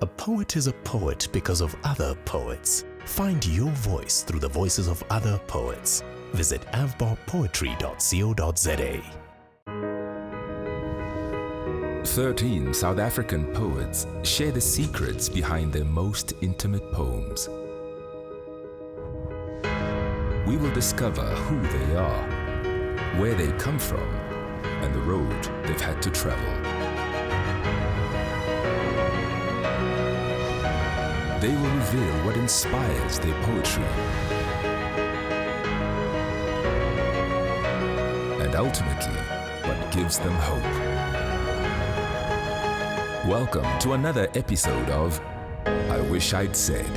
A poet is a poet because of other poets. Find your voice through the voices of other poets. Visit avboppoetry.co.za. 13 South African poets share the secrets behind their most intimate poems. We will discover who they are, where they come from, and the road they've had to travel. They will reveal what inspires their poetry and ultimately what gives them hope. Welcome to another episode of I Wish I'd Said.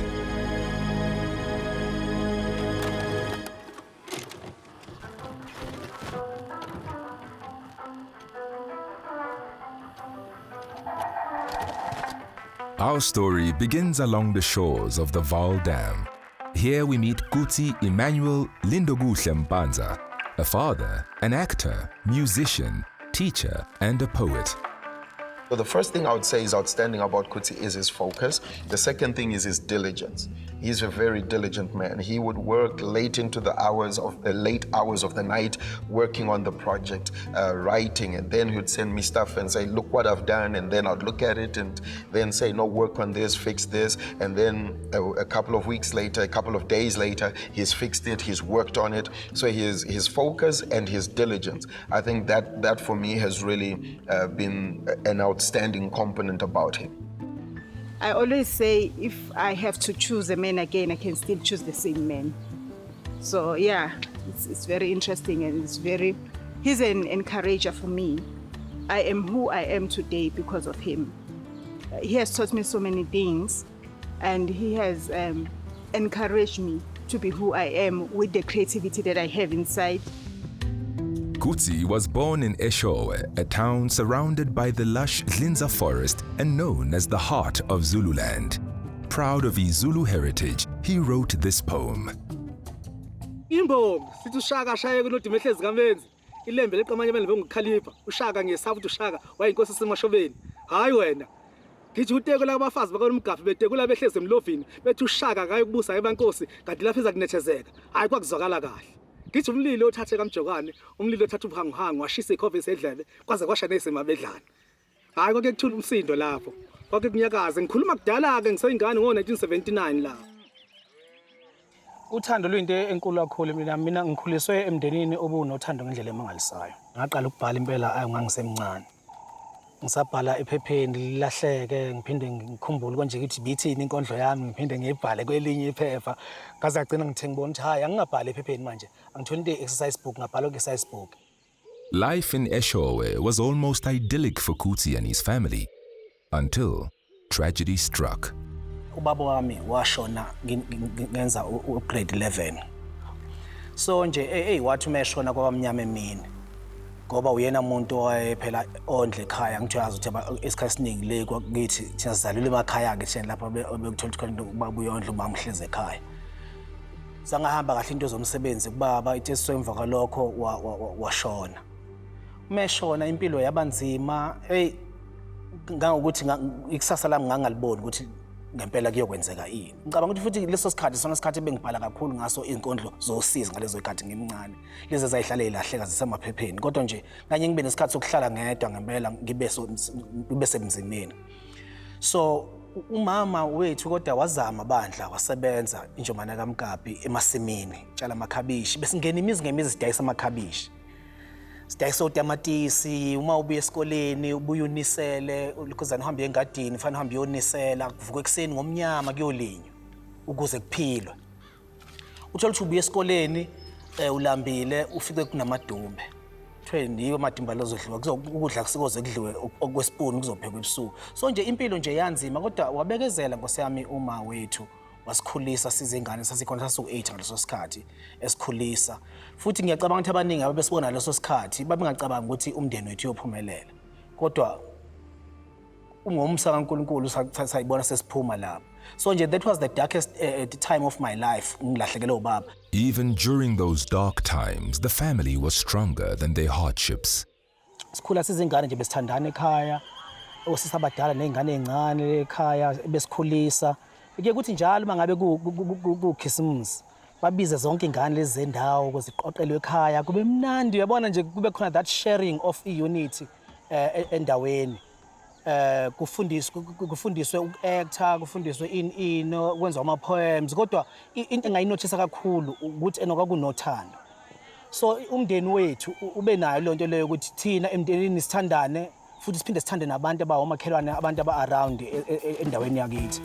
Our story begins along the shores of the Vaal Dam. Here we meet Kutsi Emmanuel Lindinkosi Mpanza, a father, an actor, musician, teacher, and a poet. So the first thing I would say is outstanding about Kutsi is his focus. The second thing is his diligence. He's a very diligent man. He would work late into the late hours of the night, working on the project, writing, and then he would send me stuff and say, look what I've done, and then I'd look at it and then say, no, work on this, fix this, and then a couple of weeks later, a couple of days later, he's fixed it, he's worked on it. So his focus and his diligence, I think that for me has really been an outstanding component about him. I always say if I have to choose a man again, I can still choose the same man. So yeah, it's very interesting and he's an encourager for me. I am who I am today because of him. He has taught me so many things and he has encouraged me to be who I am with the creativity that I have inside. Kutsi was born in Eshowe, a town surrounded by the lush Dlinza forest and known as the heart of Zululand. Proud of his Zulu heritage, he wrote this poem. Imbongo sithi ushaka shaye kunodimhle zikamenzi ilembe leqamanye manje ngokukhalipha ushaka ngesafu ushaka wayinkosi semashobeni hayi wena ngithi uteko labafazi bakanomgafi betekula behleze emlovini bethi ushaka akayi kubusa ebankosi kanti lapha iza kunethezeka hayi kwakuzwakala kahle. Ngithi umlilo othathe kamjokane umlilo othatha ubuhanguhangu washisa ikhove sedlebe kwaze kwasha nesemabedlana hayi konke kuthula umsindo lapho konke kunyakaza ngikhuluma kudala ke ngiseyingane ngo1979 la. Uthando luyinto enkulu kakhulu mina ngikhuliswe emndenini obunothando ngendlela emangalisayo. Ngaqala ukubhala impela ngangisemncane. Ngisabhala ephepheni lilahleke ngiphinde ngikhumbule konje ukuthi bithini inkondlo yami ngiphinde ngiyibhale kwelinye iphepha kaze agcina ngithe ngibona ukuthi hayi angingabhali ephepheni manje angitholi into exercise book ngabhala exercise book. Life in Eshowe was almost idyllic for Kutsi and his family until tragedy struck. Ubaba wami washona ngenza grade 11. So nje wathi umeshona kwabamnyama emini. Ngoba uyena umuntu owayephela ondle ekhaya ngithiyazi ukuthi esikhathi esiningi le kwakithi thina sizalule emakhaya ke thina lapha bekuthola khona ubaba uyondle ubaba mhleze ekhaya. Sangahamba kahle into zomsebenzi kubaba ithe emva kwalokho washona. Umeshona impilo yabanzima ngangokuthi ikusasa lami ngangaliboni ukuthi ngempela kuyokwenzeka yini. Ngicabanga ukuthi futhi leso sikhathi sona isikhathi bengibhala kakhulu ngaso inkondlo zosiza ngalezo ikhathi ngimncane. Lezi zayihlale ilahleka zisemaphepheni kodwa nje kanye ngibe nesikhathi sokuhlala ngedwa ngempela ngibe semzimeni. So umama wethu kodwa wazama bandla wasebenza injomana kaMkapi emasimini tshala amakhabishi bese ngena imizi ngemizi sidayisa amakhabishi. Sidayisa utamatisi uma ubuya esikoleni ubuya unisele ukuzana uhambe engadini fanele uhambe uyonisela kuvuka ekseni ngomnyama kuyolinywa ukuze kuphilwe. Uthola ukuthi ubuya esikoleni ulambile ufike kunamadumbe. Kuthiwe niyo amadumbe lozodliwa ukudla kusikoze kudliwe okwesipuni kuzophekwa ebusuku. So nje impilo nje yanzima kodwa wabekezela Nkosi yami uma wethu wasikhulisa sizingane sasikhona sasu8 ngaleso sikhathi esikhulisa futhi ngiyacabanga ukuthi abaningi ababesibona leso sikhathi babengacabanga ukuthi umndeni wethu uyophumelela kodwa ungomsa kaNkulunkulu sayibona sesiphuma lapho. So nje that was the darkest time of my life ngilahlekelwe ubaba. Even during those dark times the family was stronger than their hardships. Sikhula sizingane nje besithandana ekhaya osisi abadala nezingane ezincane ekhaya besikhulisa kuye kuthi njalo mangabe kuKhisimusi babize zonke ingane lezi zendawo ukuze iqoqelwe ekhaya kube mnandi uyabona nje kube khona that sharing of unity endaweni kufundiswe uku-actor kufundiswe ino kwenza ama poems kodwa into engayinothisa kakhulu ukuthi enokunothando so umndeni wethu ube nayo le nto leyo ukuthi thina emndenini sithandane futhi siphinde sithande nabantu abawomakhelwane abantu aba-around endaweni yakithi.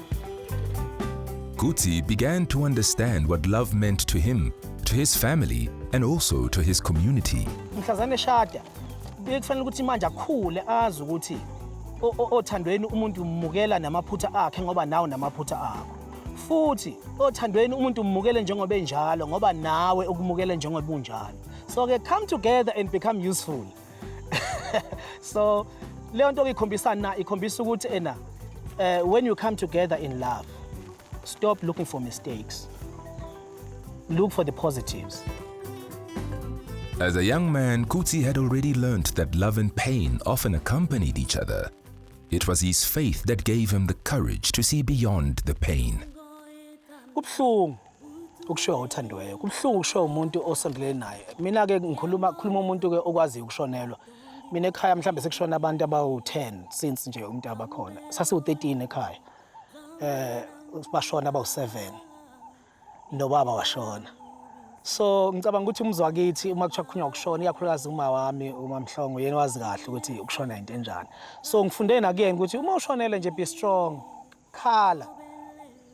Kutsi began to understand what love meant to him, to his family, and also to his community. Mhlazane eshada bekufanele ukuthi manje akhule azi ukuthi othandweni umuntu umukela namaphutha akhe ngoba nawe namaphutha akho. Futhi othandweni umuntu umukele njengoba enjalo ngoba nawe ukumukele njengoba unjalo. So ke come together and become useful. So leyo nto ikhombisa ukuthi when you come together in love, stop looking for mistakes. Look for the positives. As a young man, Kutsi had already learnt that love and pain often accompanied each other. It was his faith that gave him the courage to see beyond the pain. Kubhlungu ukushiya othandweyo, kubhlungu ukushiya umuntu osondelene naye. Mina ke ngikhuluma umuntu ke okwazi ukushonelwa. Mina ekhaya mhlambe sekushona abantu abawu10 since nje umuntu abakhona. Sasiwu13 ekhaya. Bashona abawu7 nobaba washona. So ngicabanga ukuthi umzwakithi uma kuchakunywa ukushona iyakhulukazi uma wami uMamhlongo yena wazi kahle ukuthi ukushona into enjani. So ngifunde nakuyena ukuthi uma ushonele nje be strong, khala.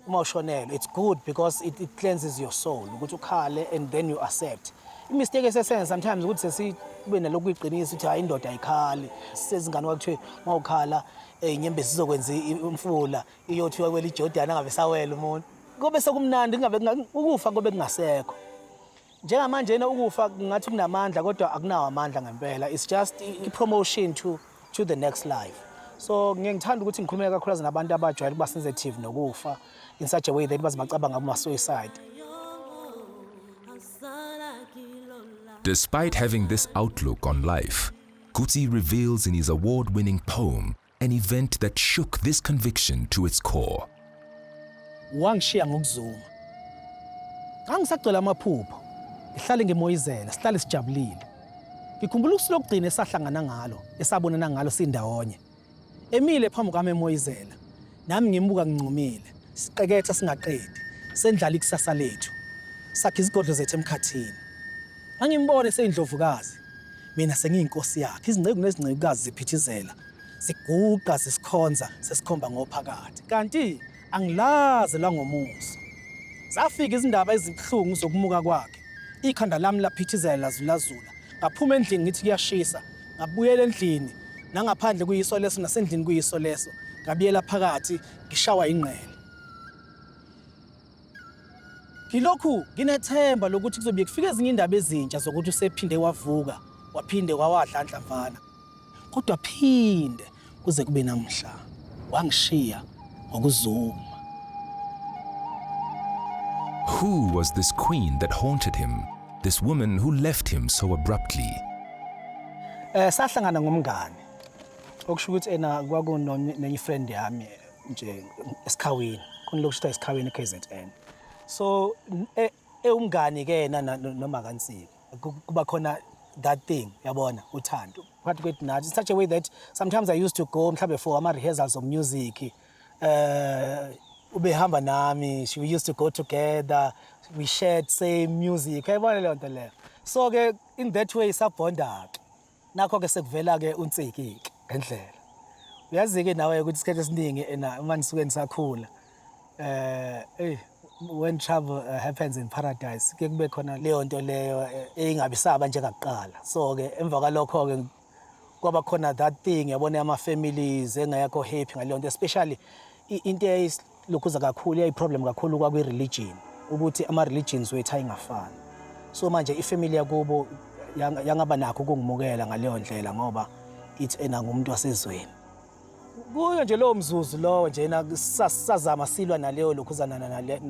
Uma ushonele it's good because it cleanses your soul ukuthi ukhale and then you accept. Imistake esesenza sometimes ukuthi sesibe naloku iqinisa ukuthi hayi indoda ayikhali. Sezingane wakuthiwe mawukhala inyembezi sizokwenza umfula iyothi wakwela iJordan angabe sawela umuntu. Kube sekumnandi kungabe ukufa kobe kungasekho. Njengamanje yena ukufa ngathi kunamandla kodwa akunawo amandla ngempela. It's just a promotion to the next life. So ngiyangithanda ukuthi ngikhulume kakhulu nabantu abajwayele kuba sensitive nokufa in such a way that bazibacabanga ngama suicide. Despite having this outlook on life, Kutsi reveals in his award-winning poem an event that shook this conviction to its core. Wangishiya ngokuzuma. Angisacela amaphupho. Ihlale ngemoyizela, sihlale sijabulile. Ngikhumbula usuku lokugcina esahlangana ngalo, esabonana ngalo sindawonye. Emile phambi kwami emoyizela. Nami ngimbuka ngincumile. Siqeketha singaqedi. Sendlala ikusasa lethu. Sakhe izigodlo zethu emkhathini. Angimbone seyindlovukazi. Mina sengiyinkosi yakhe. Izinceku nezincekukazi ziphithizela. Siguqa sisikhonza sesikhomba ngophakathi. Kanti angilazi la ngomuso. Zafika izindaba ezibhlungu zokumuka kwakhe. Ikhanda lami laphithizela lazulazula. Ngaphuma endlini ngithi kuyashisa. Ngabuyela endlini nangaphandle kuyiso leso nasendlini kuyiso leso. Ngabiyela phakathi ngishawa ingqele. Kilokhu nginethemba lokuthi kuzobe kufika ezinye indaba ezintsha zokuthi usephinde wavuka, waphinde wawadla anhlamvana. Kodwa phinde kuze kube namhla wangishiya ngokuzuma. Who was this queen that haunted him, this woman who left him so abruptly? Sahlangana ngomngane. Okusho ukuthi kwakunenye friend yami nje esikhawini. Kunilokuthiwa esikhawini eKZN. So umngane ke yena noma kaNsika. Kuba khona that thing yabona uthando. Phakathi kwethu nathi such a way that sometimes I used to go mhlawumbe for ama rehearsals of music. Ubehamba nami, we used to go together, we shared same music. Ayibona leyo nto leyo. So ke in that way sabonda. Nakho ke sekuvela ke uNtsiki ke endlela. Uyazi ke nawe ukuthi isikhathi esiningi uma nisuke nisakhula when trouble happens in paradise ke kube khona leyo nto leyo engabisaba njengakuqala. So ke emva kwalokho ke kwaba khona that thing yabona ama families engayakho happy ngaleyo nto, especially into lokhuza kakhulu iproblem kakhulu kwa kwi religion ukuthi ama religions wethu ayingafani. So manje ifamily yakubo yangaba nakho ukungimukela ngaleyo ndlela ngoba ithi ngumuntu wasezweni. Kuyo nje lo mzuzu lo nje sazama silwa naleyo lokhuzana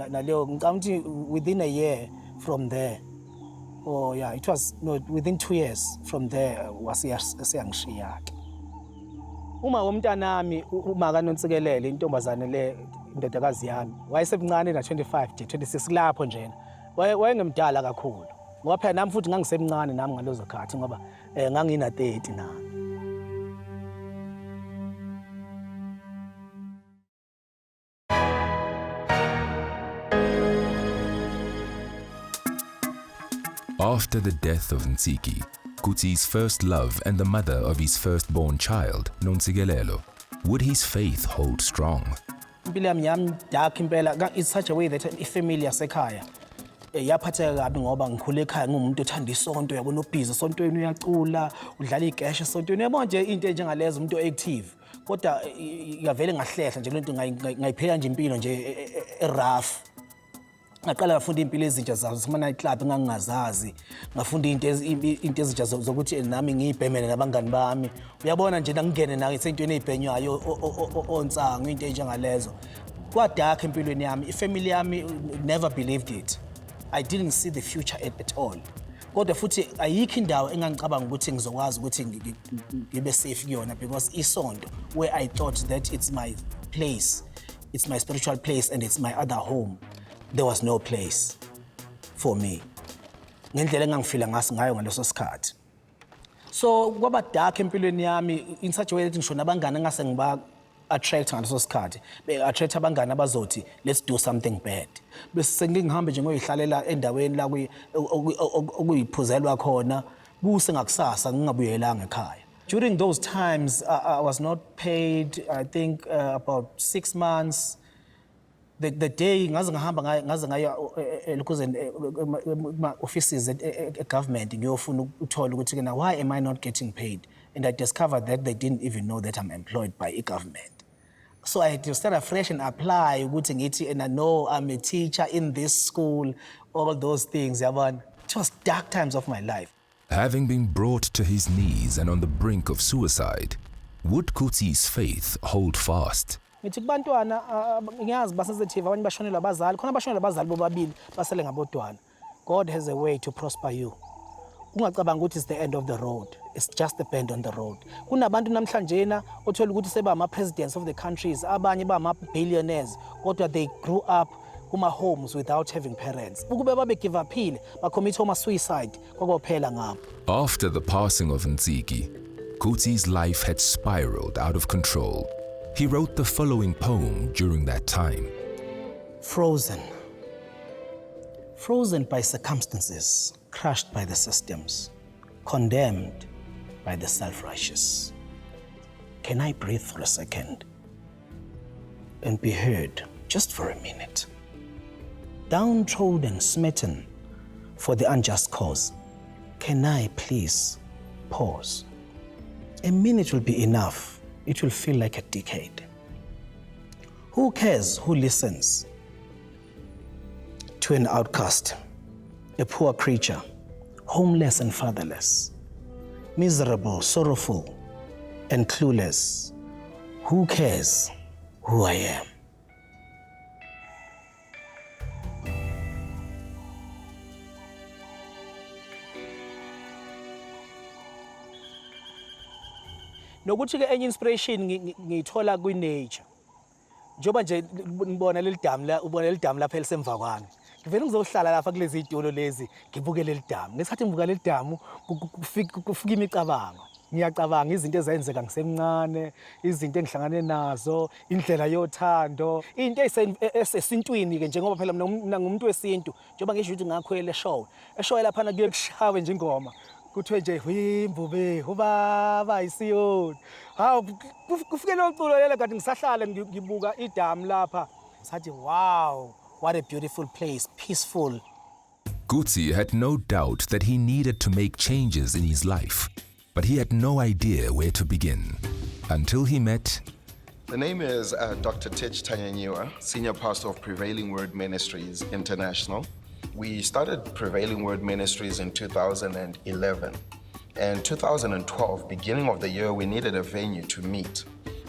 naleyo ngicabanga ukuthi within a year from there. Oh yeah, it was within 2 years from there wasiyangishiya. Uma umntanami uma kaNontsikelele intombazane le indodakazi yami wayesemncane na 25 nje 26 lapho njena wayengemdala kakhulu ngoba phela nami futhi ngangisemncane nami ngalozo khathi ngoba ngangina 30 nami. After the death of Ntsiki, Kutsi's first love and the mother of his firstborn child, Nontsikelelo, would his faith hold strong? It's such a way that ifamily yasekhaya yaphatheka kabi ngoba ngikhule ekhaya ngumuntu othanda isonto yabona ubhizi esontweni uyacula udlala igeshe esontweni yabona nje into enjengalezo umuntu active kodwa yavele ngahlehla nje lento ngayiphela nje impilo nje rough. Ngaqala ngafunda impilo ezintsha zazo kuma night club engangazazi ngafunda into ezintsha zokuthi nami ngiyibhemene nabangani bami uyabona nje ngingene na isentweni ezibhenywayo onsango into enjengalezo kwadark empilweni yami ifamily yami never believed it. I didn't see the future at all. Kodwa futhi ayikho indawo engangicabanga ukuthi ngizokwazi ukuthi ngibe safe kuyona because isonto where I thought that it's my place, it's my spiritual place and it's my other home. There was no place for me. Ngendlela engangifila ngayo ngaleso sikhathi. So kwaba dark empilweni yami in such a way that ngisho nabangani engase ngiba attract ngaleso sikhathi. Be attract abangani abazothi let's do something bad. Bese ngingihambe nje ngoyihlalela endaweni la okuyiphuzelwa khona kuse ngakusasa ngingabuyelanga ekhaya. During those times I was not paid I think about 6 months. The day ngaze ngaya offices at government ngiyofuna uthola ukuthi kena why am I not getting paid, and I discovered that they didn't even know that I'm employed by a government. So I had to start afresh and apply ukuthi ngithi and I know I'm a teacher in this school, all those things yabona. It was dark times of my life. Having been brought to his knees and on the brink of suicide, would Kutsi's faith hold fast? Ngithi kubantwana ngiyazi basensitive abanye bashonela abazali khona bashonela abazali bobabili basele ngabodwana. God has a way to prosper you. Ungacabanga ukuthi it's the end of the road, it's just the bend on the road. Kunabantu namhlanjena othola ukuthi seba ama presidents of the countries, abanye ba ama billionaires kodwa they grew up kuma homes without having parents. Ukube babe give upile ba commit home suicide kwakuphela ngapho. After the passing of Ntsiki, Kutsi's life had spiraled out of control. He wrote the following poem during that time. Frozen. Frozen by circumstances, crushed by the systems, condemned by the self-righteous. Can I breathe for a second and be heard just for a minute? Downtrodden, smitten for the unjust cause. Can I please pause? A minute will be enough. It will feel like a decade. Who cares who listens to an outcast, a poor creature, homeless and fatherless, miserable, sorrowful, and clueless? Who cares who I am? Nokuthi ke enye inspiration ngiyithola kwi-nature. Njoba nje ngibona leli damu la ubona leli damu lapha elisemva kwami. Ngivele ngizohlala lapha kulezi idolo lezi ngibuke leli damu. Ngesikhathi ngibuka leli damu kufika imicabango. Ngiyacabanga izinto ezenzeka ngisemncane, izinto engihlangane nazo, indlela yothando, into esesintwini ke njengoba phela mina ngumuntu wesintu. Njoba ngisho ukuthi ngakhwela eshowe lapha na kuye kushawe nje ingoma. Kuthiwe nje Wimbube ubaba isiyoni hawu kufike lo culo lela kade ngisahlala ngibuka idamu lapha sathi wow, what a beautiful place, peaceful. Kutsi had no doubt that he needed to make changes in his life, but he had no idea where to begin until he met. The name is Dr. Kutsi Mpanza, Senior Pastor of Prevailing Word Ministries International. We started Prevailing Word Ministries in 2011. And 2012, beginning of the year, we needed a venue to meet.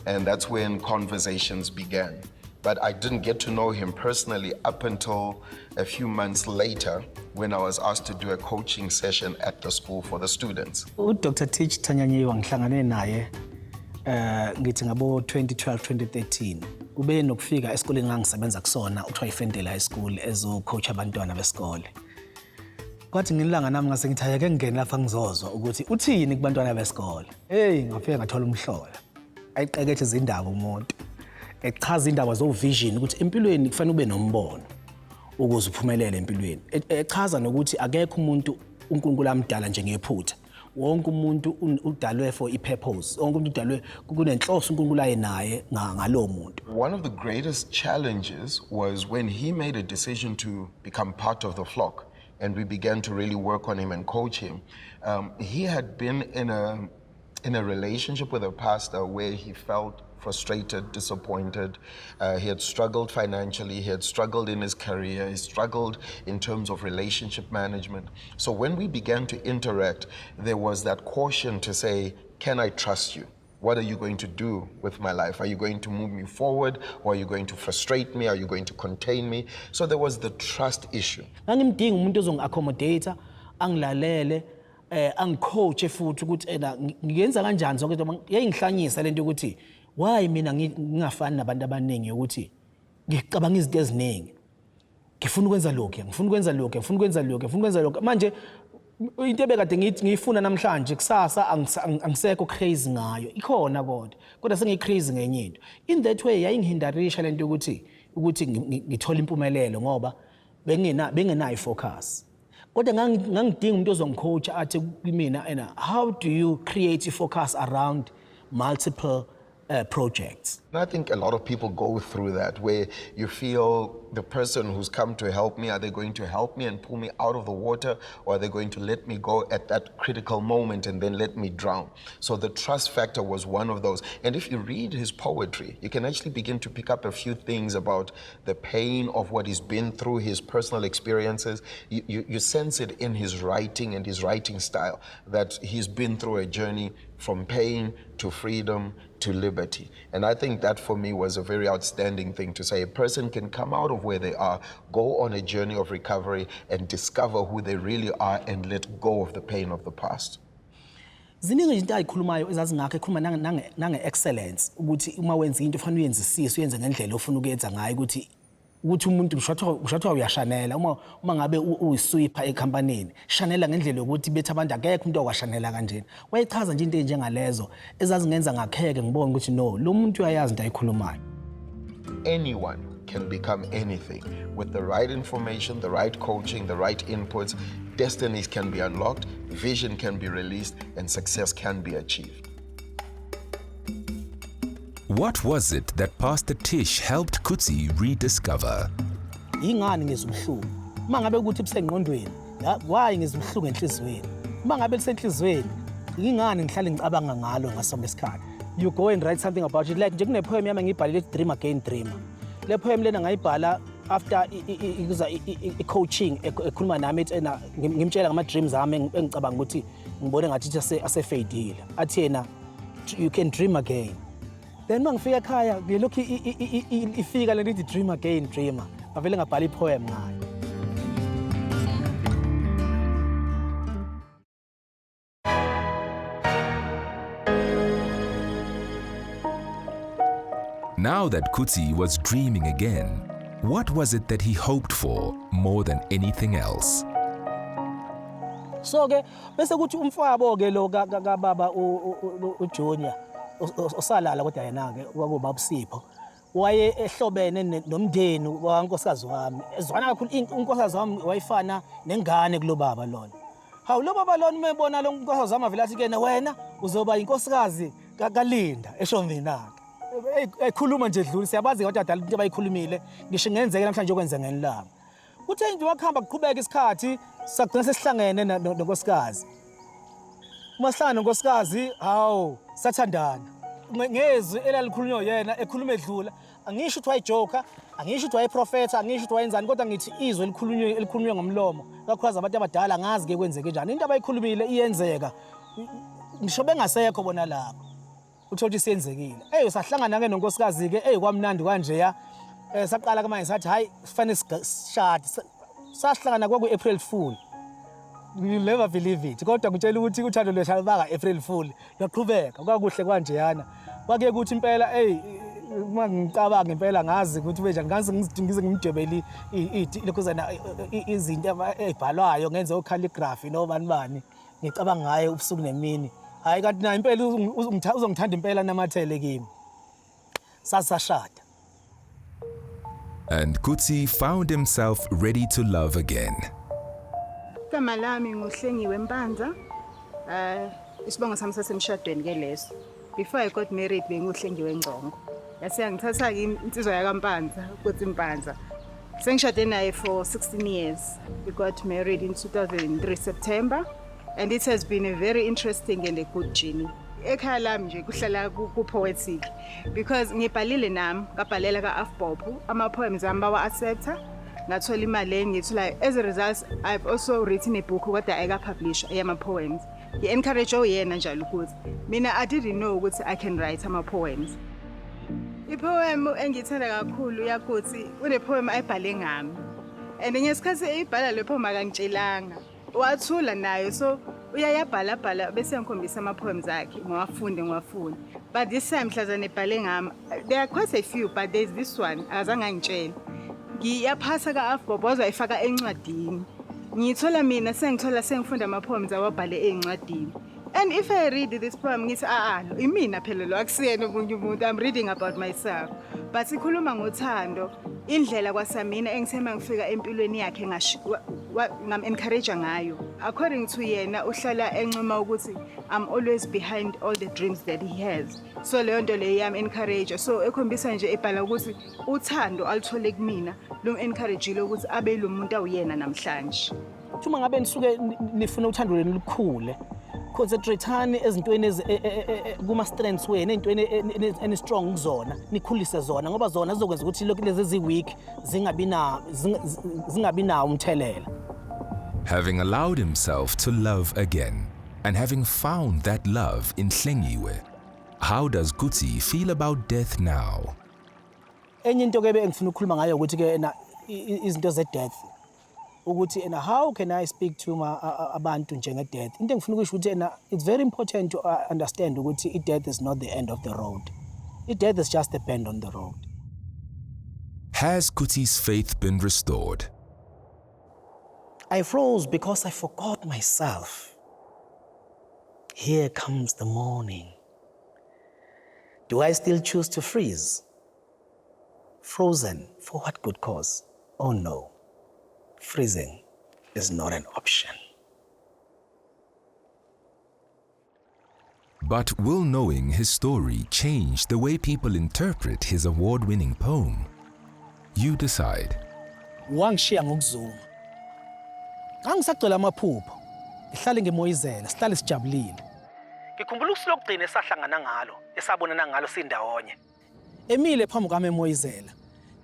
And that's when conversations began. But I didn't get to know him personally up until a few months later when I was asked to do a coaching session at the school for the students. Dr. Kutsi Mpanza ngihlangane naye ngithi ngabo 2012 2013 kube nokufika esikoleni ngangisebenza kusona uthiwa iFendela High School ezocoach abantwana besikole. Kwathi ngilanga nami ngase ngithi ayeke ngene lapha ngizozwa ukuthi uthini kubantwana besikole. Ngafika ngathola umhlola. Ayiqekethe izindaba umuntu. Echaza indaba zovision ukuthi empilweni kufanele ube nombono ukuze uphumelele empilweni. Echaza nokuthi akekho umuntu uNkulunkulu amdala njengephutha. Wonke umuntu udalwe for i-purpose. Wonke umuntu udalwe kunenhloso uNkulunkulu ayenaye ngalo muntu. One of the greatest challenges was when he made a decision to become part of the flock and we began to really work on him and coach him. He had been in a relationship with a pastor where he felt frustrated, disappointed. He had struggled financially, he had struggled in his career, he struggled in terms of relationship management. So when we began to interact, there was that caution to say, can I trust you? What are you going to do with my life? Are you going to move me forward, or are you going to frustrate me? Are you going to contain me? So there was the trust issue. Ngimdinga umuntu ozongi-accommodate, angilalele, angicoach futhi ukuthi ngiyenza kanjani zonke into. Yayingihlanyisa lento ukuthi why mina ngingafani nabantu abaningi ukuthi ngicabanga izinto eziningi. Ngifuna ukwenza lokho, ngifuna ukwenza lokho, ngifuna ukwenza lokho, ngifuna ukwenza lokho. Manje into ebekade ngiyifuna namhlanje kusasa angisekho crazy ngayo. Ikhona kodwa sengicrazy ngenye into. In that way yayingihindarisha lento ukuthi ngithola impumelelo ngoba bengenayo focus. Kodwa ngangidinga umuntu ozongicoach athi kumina, how do you create a focus around multiple projects? And I think a lot of people go through that, where you feel the person who's come to help me, are they going to help me and pull me out of the water, or are they going to let me go at that critical moment and then let me drown? So the trust factor was one of those. And if you read his poetry, you can actually begin to pick up a few things about the pain of what he's been through, his personal experiences. You sense it in his writing and his writing style, that he's been through a journey from pain to freedom to liberty. And I think that for me was a very outstanding thing to say. A person can come out of where they are, go on a journey of recovery and discover who they really are and let go of the pain of the past. Ziningi izinto ayikhulumayo ezazingakho ekhuluma nange-excellence ukuthi uma wenza into ufanele uyenzisise uyenze ngendlela ofuna ukuyenza ngayo ukuthi umuntu ushathiwa uyashanela uma ngabe uyisweeper ekhampanini shanela ngendlela yokuthi bethi abantu akekho umuntu okwashanela kanjena. Wayechaza nje into enjengalezo ezazingenza ngakheke ngibone ukuthi no lo muntu uyayazi into ayikhulumayo. Anyone can become anything with the right information, the right coaching, the right inputs. Destinies can be unlocked, vision can be released, and success can be achieved. What was it that Pastor Tish helped Kutsi rediscover? Yingani ngizumhluku? Uma ngabe ukuthi busengqondweni, why ngizumhluku enhlizweni? Uma ngabe lisenhlizweni, yingani ngihlale ngicabanga ngalo ngasonke isikhathi? You go and write something about it. Like nje kune poem yami ngiyibhalile Dream Again Dreamer. Le poem lena ngayibhala after i-coaching ekhuluma nami ngimtshela ngama dreams ami engicabanga ukuthi ngibone ngathi asefadile. Athi yena you can dream again. Then mangifika ekhaya ngilokhu ifika le ngithi Dream Again Dreamer. Ngavele ngabhala ipoem ngayo. Now that Kutsi was dreaming again, what was it that he hoped for more than anything else? So ke bese kuthi umfabo ke lo kaBaba uJunior osalala kodwa yena ke kwakuba Busipho waye ehlobene nomndeni wankosikazi wami. Ezwana kakhulu unkosikazi wami wayifana nengane kulo baba lona. Hawu lo baba lona umebona lo unkosikazi wami avela athi ke wena uzoba inkosikazi kaLinda eShomvini nakhe. Ekhuluma nje dluli siyabazi kodwa adala into abayikhulumile ngisho ngenzeke namhlanje okwenza ngenilanga. Uthe nje wakhamba kuqhubeka isikhathi sagcina sesihlangene nonkosikazi. Uma sihlangana nonkosikazi hawu sathandana. Ngezwi elalikhulunywa yena ekhuluma edlula angisho ukuthi wayijoker, angisho ukuthi wayiprofeta, angisho ukuthi wayenzani kodwa ngithi izwi elikhulunywa ngomlomo kakhulukazi abantu abadala ngazi ke kwenzeke njani into abayikhulumile iyenzeka ngisho bengasekho bona lapho. Uthola isenzekile usahlangana ke nonkosikazi ke kwamnandi kanjeya saqala kamanje sathi hayi sifanele sishade sahlangana kwaku April Fool. You never believe it kodwa ngitshela ukuthi uthando lwethu baka April Fool laqhubeka kwakuhle kanjeyana kwake ukuthi impela uma ngicabanga impela ngazi ukuthi benja ngazi ngize ngimdwebeli lokhuzana izinto ezibhalwayo ngenze calligraphy no bani ngicabanga ngaye ubusuku nemini hayi kanti na impela uzongithanda impela namathele kimi sasashada. And Kutsi found himself ready to love again. Igama lami nguHlengiwe Mpanza. Isibongo sami sasemshadweni ke leso. Before I got married benguHlengiwe Ngcongo. Yase yangithatha ke insizwa yakaMpanza, Kutsi Mpanza. Sengishade naye for 16 years. We got married in 2003 September, and it has been a very interesting and a good journey. Ekhaya lami nje kuhlala ku-Coetzee because ngibhalile nami ngabhalela ka-Afbob ama-poems ami bawa-accepta ngathola imali engiyitholayo. As a result, I've also written a book kodwa ayikapublish yama-poems. Ngi-encourage uyena njalo ukuthi mina I didn't know ukuthi I can write ama-poems. Ipoem engiyithanda kakhulu yakuthi une-poem ayibhale ngami, and ngesikhathi eyibhala le poem akangitshelanga wathula nayo, so uyayabhala bese ngikhombisa ama-poems akhe ngiwafunde. But this time mhlazane ebhale ngami, there are quite a few, but there's this one akazange angitshele. Ngiyaphasa ka-Afbob wazoyifaka encwadini. Ngithola mina sengifunda ama-poems awabhale encwadini. And if I read this poem ngithi lo imina phela lo akusiyena omunye umuntu, I'm reading about myself. But sikhuluma ngothando, indlela kwasamina engithema ngifika empilweni yakhe ngam-encourage ngayo. According to yena uhlala encoma ukuthi I'm always behind all the dreams that he has. So leyo nto leyo yami-encourage. So ekhombisa nje ebhala ukuthi uthando aluthole kumina lum-encourageile ukuthi abe lo muntu awuyena namhlanje. Uma ngabe nisuke nifuna uthando lwenu lukhule, concentrate ezintweni kuma-strengths wenu, ey'ntweni eni-strong kuzona, nikhulise zona ngoba zona zizokwenza ukuthi lezi ezi-weak zingabi nawo umthelela. Having allowed himself to love again and having found that love in Hlengiwe, how does Kutsi feel about death now? Enye into ke engifuna ukukhuluma ngayo ukuthi ke izinto ze-death ukuthi how can I speak to abantu njenge-death. Into engifuna ukusho ukuthi it's very important to understand ukuthi i-death is not the end of the road. I-death is just a bend on the road. Has Kutsi's faith been restored? I froze because I forgot myself. Here comes the morning. Do I still choose to freeze? Frozen for what good cause? Oh no, freezing is not an option. But will knowing his story change the way people interpret his award-winning poem? You decide. Wangishiya ngokuzuma. Angisagcwele amaphupho. Ngihlale ngemoyizela, sihlale sijabulile. Ngikhumbula usuku lokugcina esahlangana ngalo, esabonana ngalo sindawonye. Emile phambi kwami emoyizela.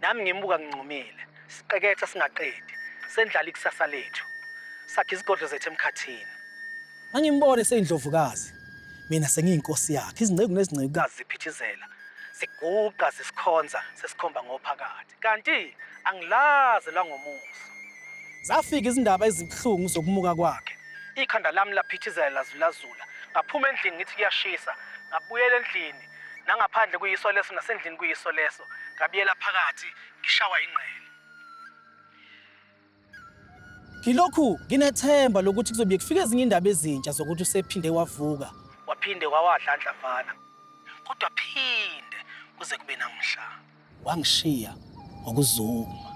Nami ngimbuka ngincumile. Siqeketha singaqedi. Sendlala ikusasa lethu. Sakhe izigodlo zethu emkhathini. Angimbone seyindlovukazi. Mina sengiyinkosi yakhe. Izingceku nezincekukazi ziphithizela. Siguqa sisikhonza sesikhomba ngophakathi. Kanti angilazi la ngomuso. Zafika izindaba ezibhlungu zokumuka kwakhe. Ikhanda lami laphithizela lazulazula. Ngaphuma endlini ngithi kuyashisa. Ngabuyela endlini. Nangaphandle kuyiso leso nasendlini kuyiso leso. Ngabuyela phakathi ngishawa ingqele. Ngilokhu nginethemba lokuthi kuzobe kufika ezinye indaba ezintsha zokuthi usephinde wavuka. Waphinde wawadla ndlavana. Kodwa phinde kuze kube namhla. Wangishiya ngokuzuma.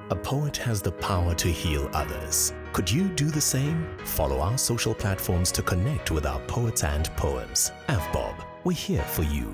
A poet has the power to heal others. Could you do the same? Follow our social platforms to connect with our poets and poems. Afbob, we're here for you.